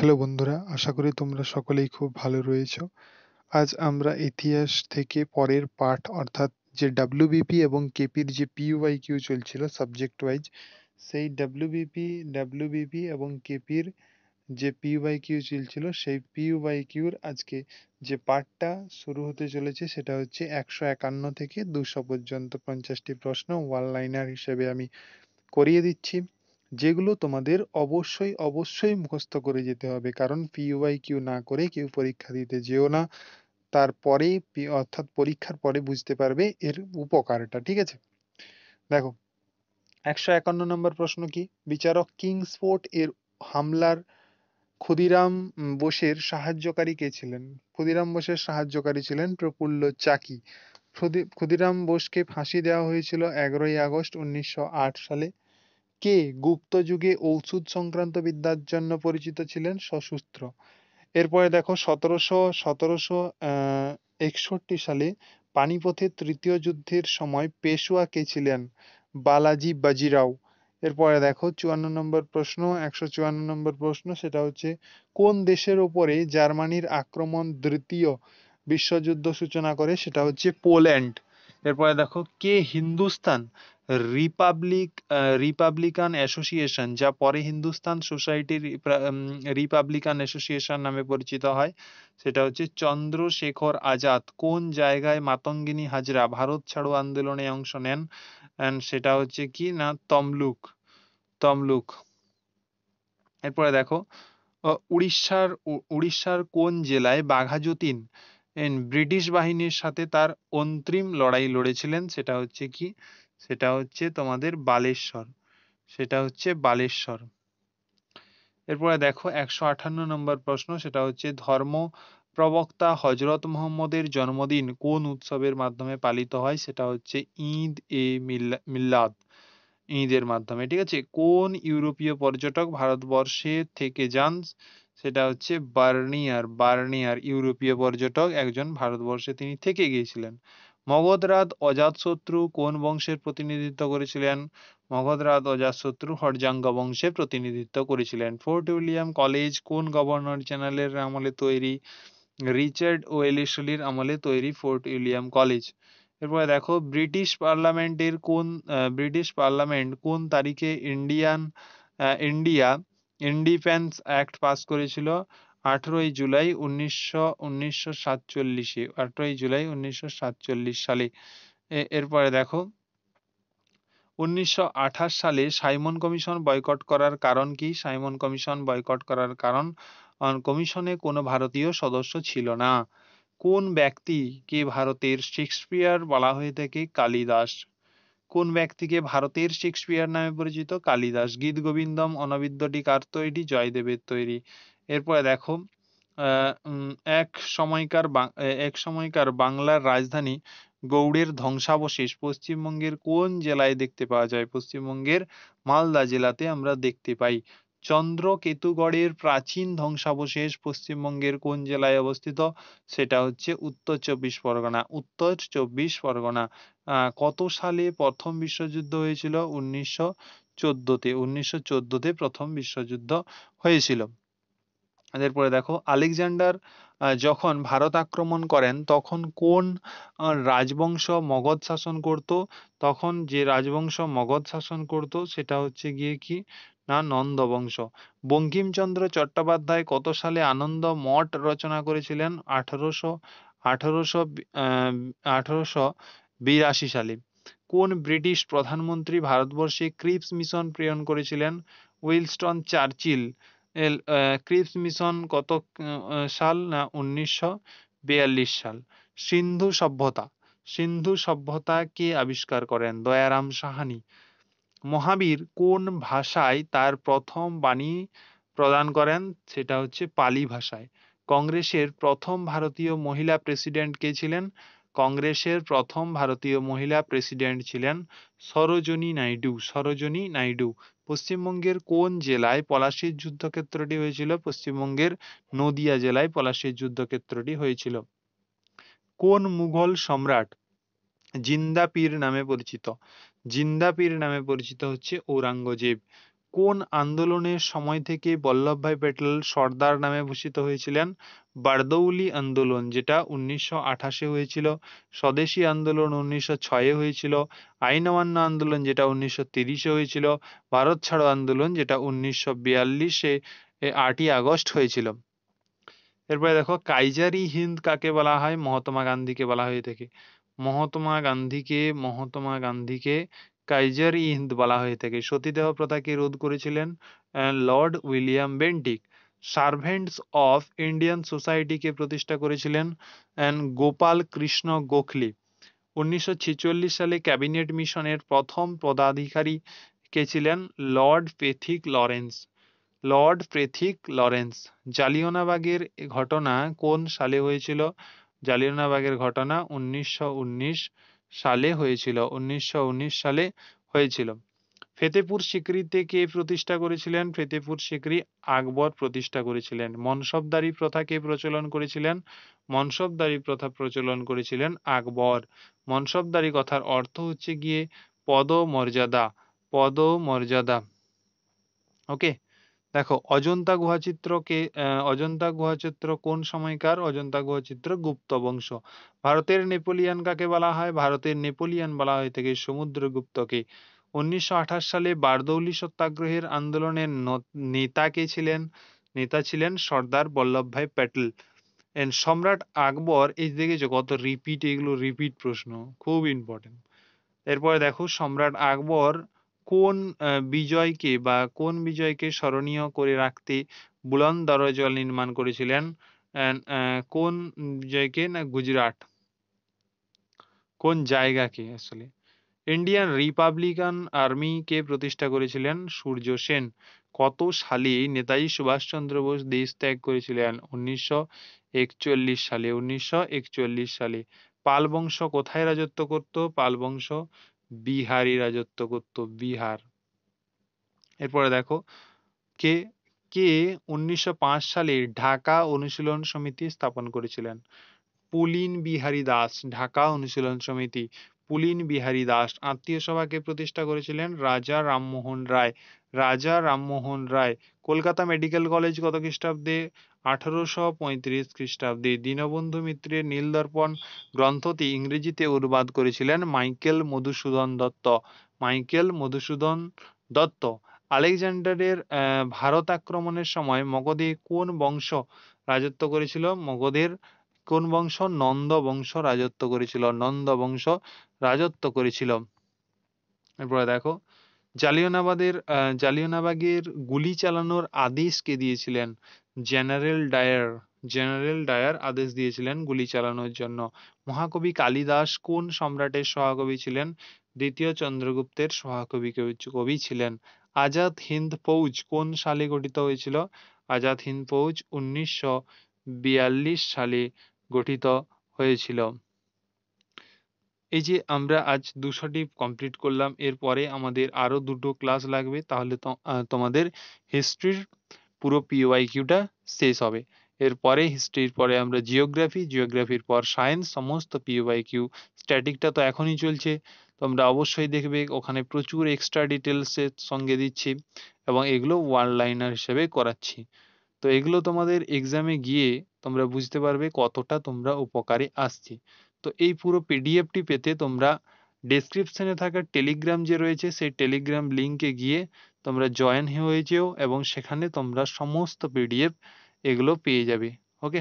Hello বন্ধুরা, আশা করি তোমরা সকলেই খুব ভালো রয়েছো। আজ আমরা ইতিহাস থেকে পরের পাঠ অর্থাৎ যে WBP এবং কেপির যে PYQ চলছিল সাবজেক্ট ওয়াইজ, সেই WBP এবং কেপির যে PYQ চলছিল সেই PYQর আজকে যে পাঠটা শুরু হতে চলেছে সেটা হচ্ছে 151 থেকে 200 পর্যন্ত 50টি প্রশ্ন ওয়ান লাইনার হিসেবে আমি করিয়ে দিচ্ছি, যেগুলো তোমাদের অবশ্যই মুখস্থ করে যেতে হবে। কারণ PYQ না করে কেউ পরীক্ষা দিতে যেও না। তারপরে অর্থাৎ পরীক্ষার পরে বুঝতে পারবে এর উপকারটা। ঠিক আছে? দেখো, 151 নম্বর প্রশ্ন কি? বিচারক কিংসফোর্ট এর হামলার ক্ষুদিরাম বোসের সাহায্যকারী কে ছিলেন? ক্ষুদিরাম বোসের সাহায্যকারী ছিলেন প্রফুল্ল চাকি। ক্ষুদিরাম বোসকে ফাঁসি দেওয়া হয়েছিল 11ই আগস্ট 1908 সালে। কে গুপ্ত যুগে ঔষধ সংক্রান্ত বিদ্যার জন্য পরিচিত ছিলেন? সশস্ত্র। এরপরে দেখো, 1761 সালে পানিপথের তৃতীয় যুদ্ধের সময় পেশওয়া কে ছিলেন? বালাজি বাজিরাও। এরপরে দেখো 154 নম্বর প্রশ্ন, সেটা হচ্ছে কোন দেশের ওপরে জার্মানির আক্রমণ দ্বিতীয় বিশ্বযুদ্ধ সূচনা করে? সেটা হচ্ছে পোল্যান্ড। এরপরে দেখো, কে হিন্দুস্তান রিপাবলিকান অ্যাসোসিয়েশন, যা পরে হিন্দুস্তান সোসাইটি রিপাবলিকান অ্যাসোসিয়েশন নামে পরিচিত হয়? সেটা হচ্ছে চন্দ্রশেখর আজাদ। কোন জায়গায় মাতঙ্গিনী হাজরা ভারত ছাড়ো আন্দোলনে অংশ নেন? এন্ড সেটা হচ্ছে কি না, তমলুক। এরপরে দেখো, উড়িষ্যার কোন জেলায় বাঘা যতীন ব্রিটিশ বাহিনীর সাথে তার অন্তিম লড়াই লড়েছিলেন? সেটা হচ্ছে কি, সেটা হচ্ছে তোমাদের বালেশ্বর। এরপরে দেখো 158 নম্বর প্রশ্ন, সেটা হচ্ছে ধর্ম প্রবক্তা হজরত মোহাম্মদের জন্মদিন কোন উৎসবের মাধ্যমে পালিত হয়? সেটা হচ্ছে মিল্লাদ, ঈদের মাধ্যমে। ঠিক আছে? কোন ইউরোপীয় পর্যটক ভারতবর্ষে থেকে যান? সেটা হচ্ছে বার্নিয়ার ইউরোপীয় পর্যটক একজন ভারতবর্ষে তিনি থেকে গিয়েছিলেন। মগধরাজ অজাতশত্রু কোন বংশের প্রতিনিধিত্ব করেছিলেন? মগধরাজ অজাতশত্রু হর্যাঙ্গ বংশের প্রতিনিধিত্ব করেছিলেন। ফোর্ট উইলিয়াম কলেজ কোন গভর্নর জেনারেলের আমলে তৈরি? রিচার্ড ওয়েলেসলির আমলে তৈরি ফোর্ট উইলিয়াম কলেজ। এরপরে দেখো, ব্রিটিশ পার্লামেন্ট কোন তারিখে ইন্ডিয়া ইন্ডিপেন্ডেন্স অ্যাক্ট পাস করেছিল? 18ই জুলাই 1947 সালে। এরপরে দেখো, 1928 সালে সাইমন কমিশন বয়কট করার কারণ কি? সাইমন কমিশন বয়কট করার কারণ, কমিশনে কোনো ভারতীয় সদস্য ছিল না। কোন ব্যক্তিকে ভারতের শেক্সপিয়ার বলা হয়ে থাকে? কালিদাস। কোন ব্যক্তিকে ভারতের শেক্সপিয়ার নামে পরিচিত? কালিদাস। গীত গোবিন্দম অনবদ্যটি কার তৈরি? জয়দেবের তৈরি। এরপরে দেখো, আহ, উম, এক সময়কার বাংলার রাজধানী গৌড়ের ধ্বংসাবশেষ পশ্চিমবঙ্গের কোন জেলায় দেখতে পাওয়া যায়? পশ্চিমবঙ্গের মালদা জেলাতে আমরা দেখতে পাই। চন্দ্রকেতুগড়ের প্রাচীন ধ্বংসাবশেষ পশ্চিমবঙ্গের কোন জেলায় অবস্থিত? সেটা হচ্ছে উত্তর চব্বিশ পরগনা। কত সালে প্রথম বিশ্বযুদ্ধ হয়েছিল? 1914তে প্রথম বিশ্বযুদ্ধ হয়েছিল। এরপরে দেখো, আলেকজান্ডার যখন ভারত আক্রমণ করেন তখন কোন রাজবংশ মগধ শাসন করত? তখন যে রাজবংশ মগধ শাসন করত সেটা হচ্ছে গিয়ে কি না, নন্দ বংশ। বঙ্কিমচন্দ্র চট্টোপাধ্যায় কত সালে আনন্দ মঠ রচনা করেছিলেন? আঠারোশো 1882 সালে। কোন ব্রিটিশ প্রধানমন্ত্রী ভারতবর্ষে ক্রিপস মিশন প্রেরণ করেছিলেন? Winston Churchill. ক্রিপস মিশন কত সাল না 1942 সাল। সিন্ধু সভ্যতা কে আবিষ্কার করেন? দয়ারাম সাহানি। মহাবীর কোন ভাষায় তার প্রথম বাণী প্রদান করেন? সেটা হচ্ছে পালি ভাষায়। কংগ্রেসের প্রথম ভারতীয় মহিলা প্রেসিডেন্ট কে ছিলেন? কংগ্রেসের প্রথম ভারতীয় মহিলা প্রেসিডেন্ট ছিলেন সরোজিনী নাইডু। পশ্চিমবঙ্গের কোন জেলায় পলাশীর যুদ্ধক্ষেত্রটি হয়েছিল? পশ্চিমবঙ্গের নদিয়া জেলায় পলাশীর যুদ্ধক্ষেত্রটি হয়েছিল। কোন মুঘল সম্রাট জিন্দা পীর নামে পরিচিত? জিন্দা পীর নামে পরিচিত হচ্ছে ঔরঙ্গজেব। কোন আন্দোলনের সময় থেকে বল্লভভাই প্যাটেল সর্দার নামে ভূষিত হয়েছিলেন? বারদৌলি আন্দোলন, যেটা 1928 হয়েছিল। স্বদেশী আন্দোলন 1906 হয়েছিল। আইন অমান্য আন্দোলন, যেটা 1930 হয়েছিল। ভারত ছাড়ো আন্দোলন, যেটা 1942 8ই আগস্ট হয়েছিল। এরপরে দেখো, কাইজার ই হিন্দ কাকে বলা হয়? মহাত্মা গান্ধীকে বলা হয়ে থাকে। মহাত্মা গান্ধীকে কাইজার ই হিন্দ বলা হয়ে থাকে। সতীদাহ প্রথাকে রোধ করেছিলেন Lord William Bentinck. Servants of Indian সোসাইটিকে প্রতিষ্ঠা করেছিলেন গোপাল কৃষ্ণ গোখলে। 1946 সালে ক্যাবিনেট মিশনের প্রথম পদাধিকারী কে ছিলেন? Lord প্রেথিক Lawrence. জালিয়ানওয়ালাবাগের ঘটনা কোন সালে হয়েছিল? জালিয়ানওয়ালাবাগের ঘটনা 1919 সালে হয়েছিল। 1919 সালে হয়েছিল। ফতেপুর সিক্রিতে কে প্রতিষ্ঠা করেছিলেন? ফতেপুর সিক্রি আকবর প্রতিষ্ঠা করেছিলেন। মনসবদারি প্রথা কে প্রচলন করেছিলেন? মনসবদারি প্রথা প্রচলন করেছিলেন আকবর। মনসবদারি কথার অর্থ হচ্ছে গিয়ে পদমর্যাদা। পদমর্যাদা। ওকে। দেখো, অজন্তা গুহাচিত্র কোন সময়কার? অজন্তা গুহাচিত্র গুপ্ত বংশ। ভারতের নেপোলিয়ান কাকে বলা হয়? ভারতের নেপোলিয়ান বলা হয়ে থাকে সমুদ্রগুপ্তকে। 1928 সালে বারদৌলি সত্যাগ্রহের আন্দোলনের নেতা কে ছিলেন? নেতা ছিলেন সর্দার বল্লভভাই প্যাটেল। সম্রাট আকবর, এই দেখেছো কত রিপিট, এগুলো রিপিট প্রশ্ন, খুব ইম্পর্টেন্ট। এরপরে দেখো, সম্রাট আকবর কোন বিজয়কে স্মরণীয় করে রাখতে বুলন্দ দরজা নির্মাণ করেছিলেন? কোন বিজয়কে? না গুজরাট। কোন জায়গাকে আসলে? ইন্ডিয়ান রিপাবলিকান আর্মি কে প্রতিষ্ঠা করেছিলেন? সূর্য সেন। কত সালে নেতাজি সুভাষচন্দ্র বোস দেশ ত্যাগ করেছিলেন? 1941 সালে। 1941 সালে। পাল বংশ কোথায় রাজত্ব করত? পাল বংশ বিহারই রাজত্ব করত, বিহার। এরপরে দেখো, কে কে 1905 সালে ঢাকা অনুশীলন সমিতি স্থাপন করেছিলেন? পুলিন বিহারী দাস। ঢাকা অনুশীলন সমিতি, পুলিন বিহারী দাস। আত্মীয় সভাকে প্রতিষ্ঠা করেছিলেন? রাজা রামমোহন রায়। রাজা রামমোহন রায়। কলকাতা মেডিকেল কলেজ কত খ্রিস্টাব্দে? 1835 খ্রিস্টাব্দে। দীনবন্ধু মিত্রের নীলদর্পণ গ্রন্থটি ইংরেজিতে অনুবাদ করেছিলেন মাইকেল মধুসূদন দত্ত। মাইকেল মধুসূদন দত্ত। আলেকজান্ডারের ভারত আক্রমণের সময় মগধে কোন বংশ রাজত্ব করেছিল? মগধের কোন বংশ? নন্দ বংশ রাজত্ব করেছিল। নন্দ বংশ রাজত্ব করেছিল। এরপরে দেখো, জালিয়ানওয়ালাবাগের গুলি চালানোর আদেশ কে দিয়েছিলেন? General Dier. জেনারেল ডায়ার আদেশ দিয়েছিলেন গুলি চালানোর জন্য। মহাকবি কালিদাস কোন সম্রাটের সহকবি ছিলেন? দ্বিতীয় চন্দ্রগুপ্তের সহকবি কবি ছিলেন। আজাদ হিন্দ ফৌজ কোন সালে গঠিত হয়েছিল? আজাদ হিন্দ ফৌজ 1942 সালে গঠিত হয়েছিল। এই যে আমরা আজ 200টি কমপ্লিট করলাম, এরপরে আমাদের আরো 2টো ক্লাস লাগবে, তাহলে তোমাদের হিস্ট্রির পুরো পিওয়াইকিউটা শেষ হবে। এরপরে হিস্ট্রির পরে আমরা জিওগ্রাফির পর সায়েন্স, সমস্ত পিওয়াইকিউ। স্ট্যাটিকটা তো এখনই চলছে, তোমরা অবশ্যই দেখবে, ওখানে প্রচুর এক্সট্রা ডিটেলসের সঙ্গে দিচ্ছি এবং এগুলো ওয়ান লাইনার হিসেবে করাচ্ছি। তো এগুলো তোমাদের এক্সামে গিয়ে তোমরা বুঝতে পারবে কতটা তোমরা উপকারে আসছে। তো এই পুরো পিডিএফটি পেতে তোমরা ডেসক্রিপশনে থাকা টেলিগ্রাম যে রয়েছে, সেই টেলিগ্রাম লিঙ্কে গিয়ে তোমরা জয়েন হয়ে যেও এবং সেখানে তোমরা সমস্ত পিডিএফ এগুলো পেয়ে যাবে। ওকে।